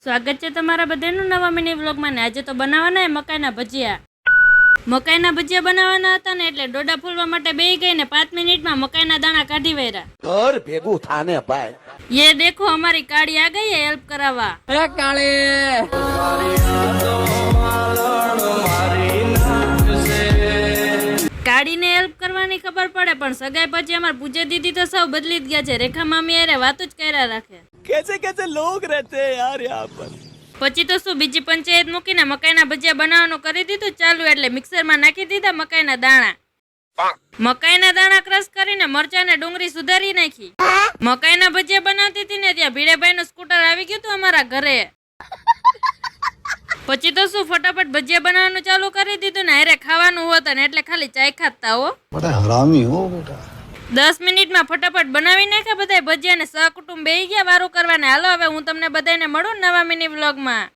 સ્વાગત છે તમારા બધાનું નવા મિની વ્લોગમાં. ને આજે તો બનાવવાના મકાઈના ભજીયા. મકાઈના ભજીયા બનાવવાના હતા ને એટલે ડોડા ફૂલવા માટે બેહી ગઈ ને 5 મિનિટમાં મકાઈના દાણા કાઢી વેરા. ઘર ભેગું થાને ભાઈ. ये देखो हमारी काड़ी आ गई है हेल्प करावा. अरे काले કાળીને હેલ્પ કરવાની ખબર પડે પણ સગાઈ પછી અમાર પૂજા દીદી તો સાવ બદલી જ ગયા છે. રેખા મામી અરે વાતો જ કર્યા રાખે. कैसे कैसे लोग रहते हैं यार यहाँ पर. પછી તો શું બીજી પંચાયત મૂકીને મકાઈના ભજીયા બનાવવાનું કરી દીધું ચાલુ. એટલે મિક્સરમાં નાખી દીધા મકાઈના દાણા. મકાઈના દાણા ક્રશ કરીને મરચાં ને ડુંગળી સુધારી નાખી. મકાઈના ભજીયા બનાવતી હતી ને ત્યાં ભીડેભાઈ નું સ્કૂટર આવી ગયું હતું અમારા ઘરે. પછી તો શું ફટાફટ ભજીયા બનાવવાનું ચાલુ કરી દીધું ને હારે ખાવાનું હોતા ને એટલે ખાલી ચાય ખાતા હો. बड़ा हरामी हो बेटा. 10 મિનિટમાં ફટાફટ બનાવી નાખ્યા બધા ભજીયા ને સહકુટુંબ બેહી ગયા વારો કરવાને. હાલો હવે હું તમને બધાને મળું નવા મિની વ્લોગમાં.